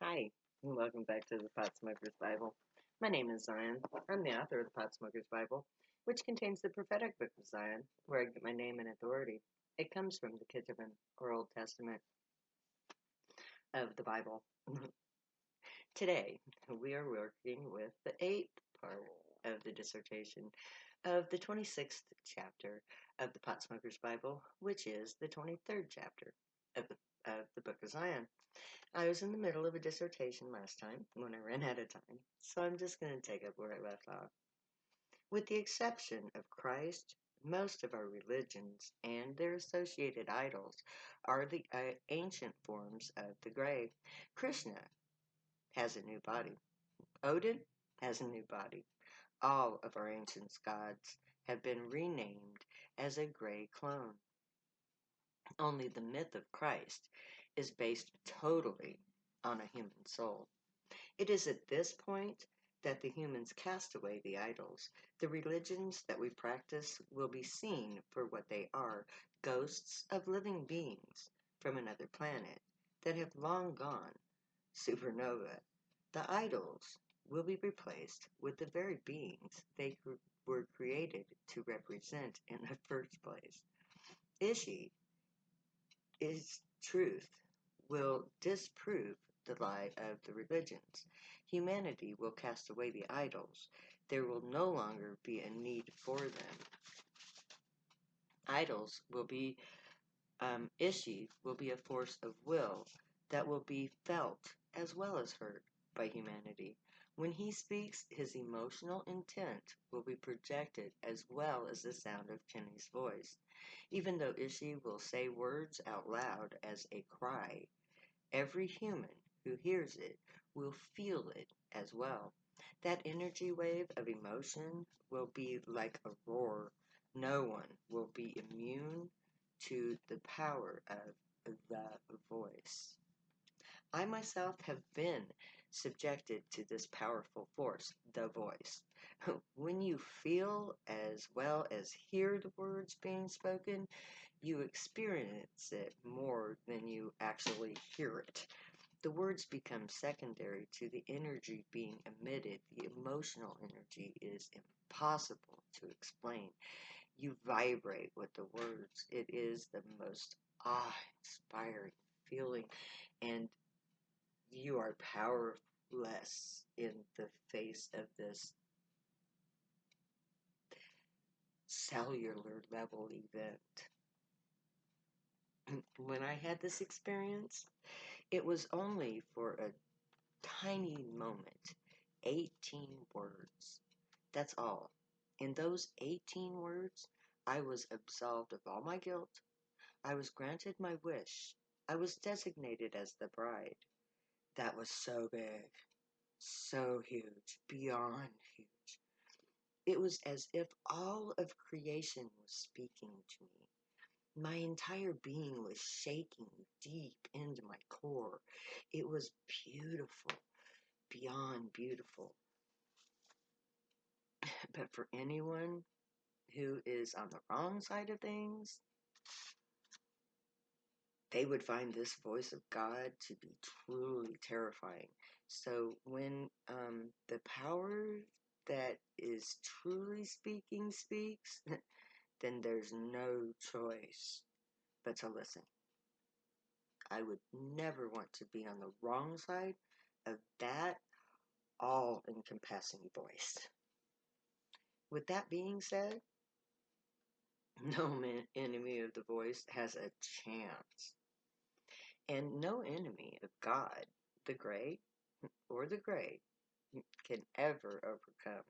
Hi, and welcome back to the Pot Smoker's Bible. My name is Zion. I'm the author of the Pot Smoker's Bible, which contains the prophetic book of Zion, where I get my name and authority. It comes from the Ketuvim, or Old Testament, of the Bible. Today, we are working with the 8th part of the dissertation of the 26th chapter of the Pot Smoker's Bible, which is the 23rd chapter of the Book of Zion. I was in the middle of a dissertation last time when I ran out of time, so I'm just going to take up where I left off. With the exception of Christ, most of our religions and their associated idols are the ancient forms of the gray. Krishna has a new body. Odin has a new body. All of our ancient gods have been renamed as a gray clone. Only the myth of Christ is based totally on a human soul. It is at this point that the humans cast away the idols. The religions that we practice will be seen for what they are, ghosts of living beings from another planet that have long gone supernova. The idols will be replaced with the very beings they were created to represent in the first place. Ishi is truth will disprove the lie of the religions. Humanity will cast away the idols. There will no longer be a need for them. Idols will be, Ishi will be a force of will that will be felt as well as heard by humanity. When he speaks, his emotional intent will be projected as well as the sound of Kenny's voice. Even though Ishi will say words out loud as a cry, every human who hears it will feel it as well. That energy wave of emotion will be like a roar. No one will be immune to the power of the voice. I myself have been subjected to this powerful force, the voice. When you feel as well as hear the words being spoken, you experience it more than you actually hear it. The words become secondary to the energy being emitted. The emotional energy is impossible to explain. You vibrate with the words. It is the most awe-inspiring feeling, and you are powerless in the face of this cellular level event. When I had this experience, it was only for a tiny moment. 18 words. That's all. In those 18 words, I was absolved of all my guilt. I was granted my wish. I was designated as the bride. That was so big, so huge, beyond huge. It was as if all of creation was speaking to me. My entire being was shaking deep into my core. It was beautiful, beyond beautiful. But for anyone who is on the wrong side of things, they would find this voice of God to be truly terrifying. So when the power that is truly speaking speaks, then there's no choice but to listen. I would never want to be on the wrong side of that all-encompassing voice. With that being said, no enemy of the voice has a chance. And no enemy of God, the great or the great, can ever overcome.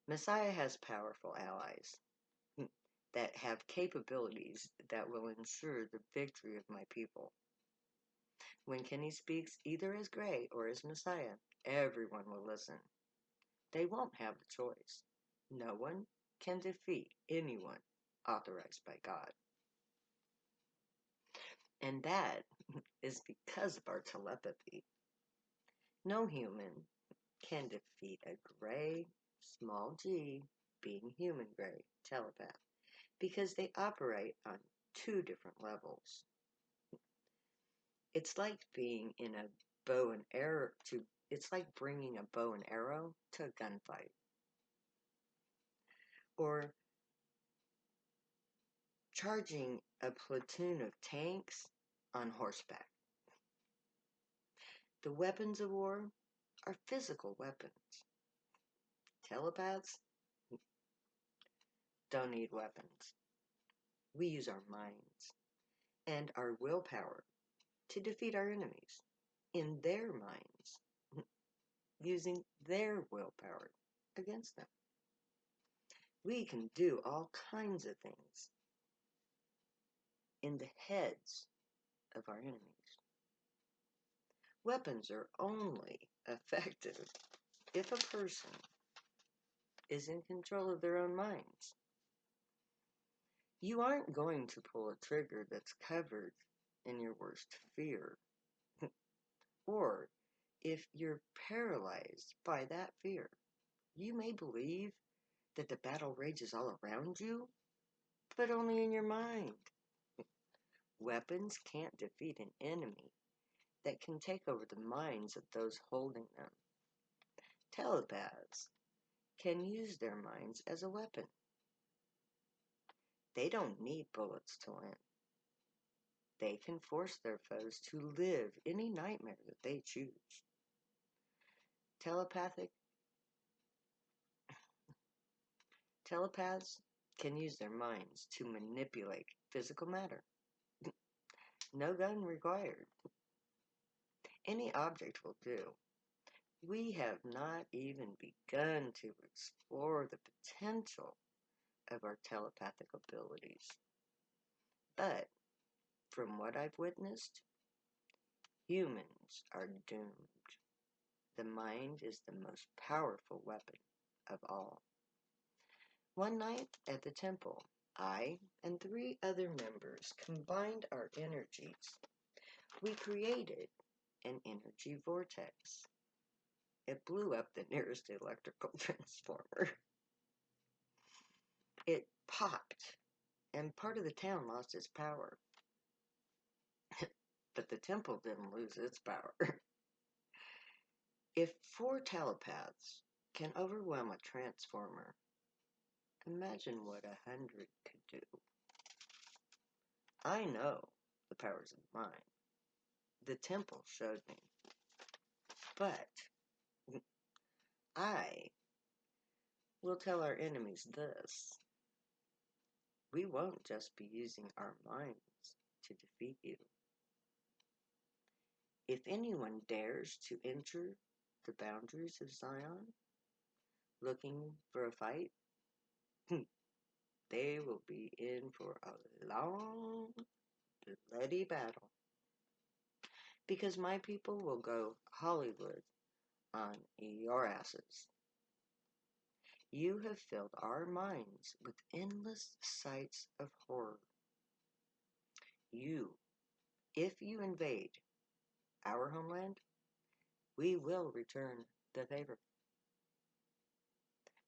Messiah has powerful allies that have capabilities that will ensure the victory of my people. When Kenny speaks either as Gray or as Messiah, everyone will listen. They won't have the choice. No one can defeat anyone authorized by God. And that is because of our telepathy. No human can defeat a gray, small g, being human gray, telepath, because they operate on two different levels. It's like being in a bow and arrow to it's like bringing a bow and arrow to a gunfight, or charging a platoon of tanks on horseback. The weapons of war are physical weapons. Telepaths don't need weapons. We use our minds and our willpower to defeat our enemies in their minds, using their willpower against them. We can do all kinds of things in the heads of our enemies. Weapons are only effective if a person is in control of their own minds. You aren't going to pull a trigger that's covered in your worst fear, or if you're paralyzed by that fear. You may believe that the battle rages all around you, but only in your mind. Weapons can't defeat an enemy that can take over the minds of those holding them. Telepaths can use their minds as a weapon. They don't need bullets to win. They can force their foes to live any nightmare that they choose. Telepaths can use their minds to manipulate physical matter. No gun required. Any object will do. We have not even begun to explore the potential of our telepathic abilities. But from what I've witnessed, humans are doomed. The mind is the most powerful weapon of all. One night at the temple, I and 3 other members combined our energies. We created an energy vortex. It blew up the nearest electrical transformer. It popped, and part of the town lost its power. But the temple didn't lose its power. If 4 telepaths can overwhelm a transformer, imagine what 100 could do. I know the powers of mind. The temple showed me. But I will tell our enemies this. We won't just be using our minds to defeat you. If anyone dares to enter the boundaries of Zion, looking for a fight, they will be in for a long, bloody battle. Because my people will go Hollywood on your asses. You have filled our minds with endless sights of horror. If you invade our homeland, we will return the favor.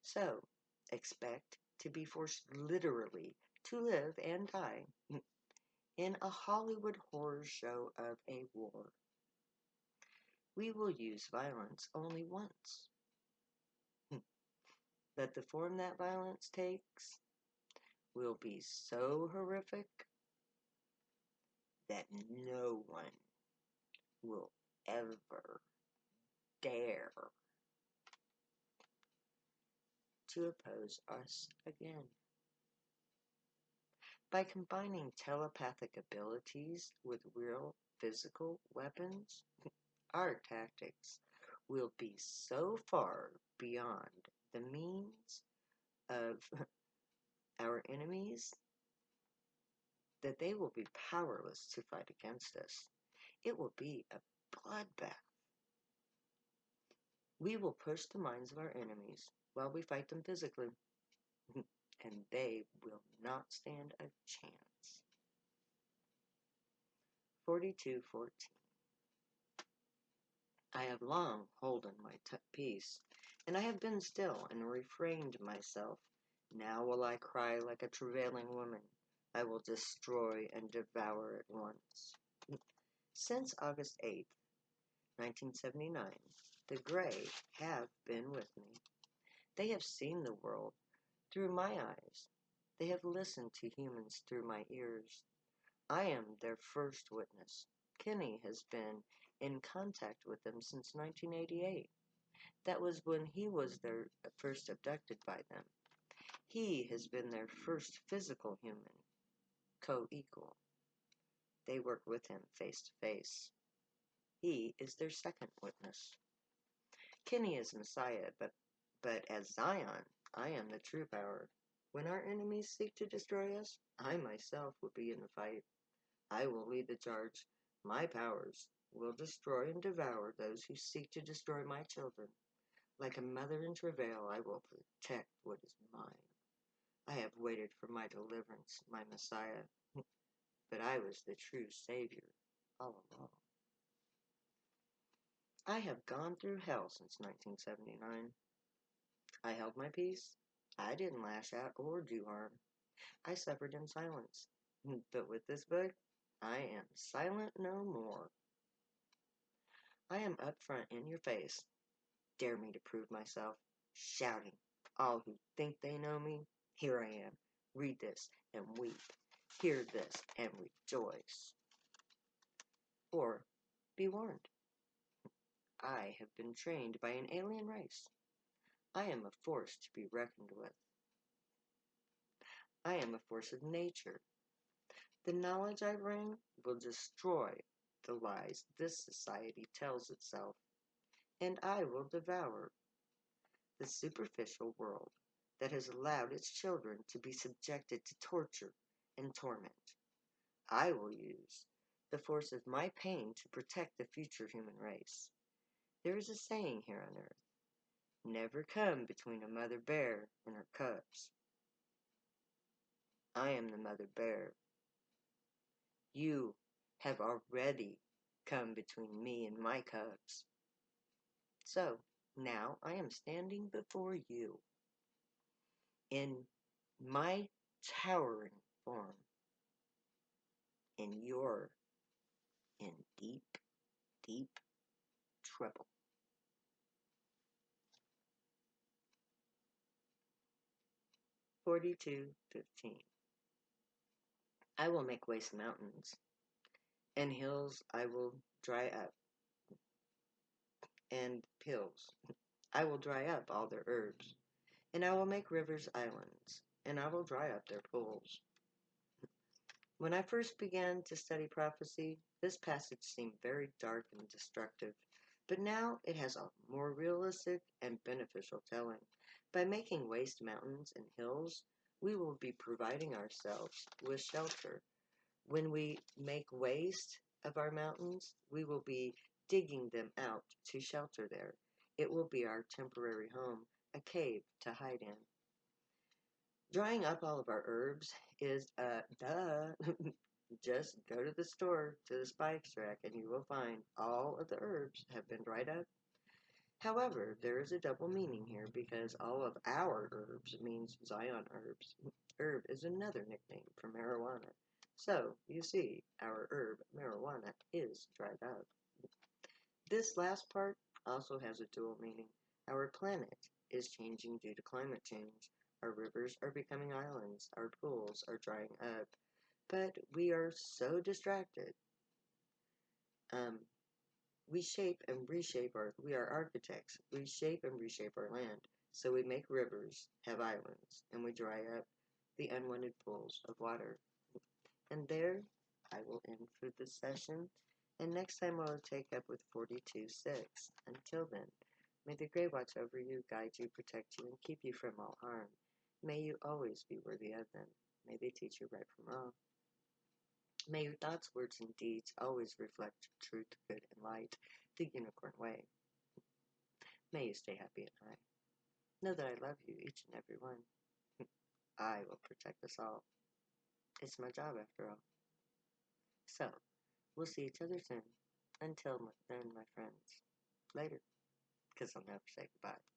So, expect to be forced literally to live and die in a Hollywood horror show of a war. We will use violence only once. But the form that violence takes will be so horrific that no one will ever dare to oppose us again. By combining telepathic abilities with real physical weapons, our tactics will be so far beyond the means of our enemies that they will be powerless to fight against us. It will be a bloodbath. We will push the minds of our enemies while we fight them physically, and they will not stand a chance. 42:14. I have long holden my peace, and I have been still and refrained myself. Now will I cry like a travailing woman. I will destroy and devour at once. Since August 8th, 1979, the Gray have been with me. They have seen the world through my eyes. They have listened to humans through my ears. I am their first witness. Kenny has been in contact with them since 1988. That was when he was their first abducted by them. He has been their first physical human, co-equal. They work with him face to face. He is their second witness. Kenny is Messiah, but as Zion, I am the true power. When our enemies seek to destroy us, I myself will be in the fight. I will lead the charge. My powers will destroy and devour those who seek to destroy my children. Like a mother in travail, I will protect what is mine. I have waited for my deliverance, my Messiah, but I was the true Savior all along. I have gone through hell since 1979. I held my peace. I didn't lash out or do harm. I suffered in silence. But with this book, I am silent no more. I am up front in your face. Dare me to prove myself, shouting. All who think they know me, here I am. Read this and weep. Hear this and rejoice. Or be warned. I have been trained by an alien race. I am a force to be reckoned with. I am a force of nature. The knowledge I bring will destroy the lies this society tells itself, and I will devour the superficial world that has allowed its children to be subjected to torture and torment. I will use the force of my pain to protect the future human race. There is a saying here on earth, never come between a mother bear and her cubs. I am the mother bear. You have already come between me and my cubs. So, now I am standing before you in my towering form, and you're in deep, deep trouble. 42:15. I will make waste mountains, and hills I will dry up, and hills I will dry up all their herbs, and I will make rivers islands, and I will dry up their pools. When I first began to study prophecy, this passage seemed very dark and destructive, but now it has a more realistic and beneficial telling. By making waste mountains and hills, we will be providing ourselves with shelter. When we make waste of our mountains, we will be digging them out to shelter there. It will be our temporary home, a cave to hide in. Drying up all of our herbs is, duh. Just go to the store, to the spice rack, and you will find all of the herbs have been dried up. However, there is a double meaning here because all of our herbs means Zion herbs. Herb is another nickname for marijuana. So, you see, our herb, marijuana, is dried up. This last part also has a dual meaning. Our planet is changing due to climate change. Our rivers are becoming islands. Our pools are drying up. But we are so distracted. We we are architects. We shape and reshape our land. So we make rivers, have islands, and we dry up the unwanted pools of water. And there I will end for this session. And next time I will take up with 42:6. Until then, may the Grey watch over you, guide you, protect you, and keep you from all harm. May you always be worthy of them. May they teach you right from wrong. May your thoughts, words, and deeds always reflect truth, good, and light, the unicorn way. May you stay happy and high. Know that I love you, each and every one. I will protect us all. It's my job, after all. So, we'll see each other soon. Until then, my friends. Later. Because I'll never say goodbye.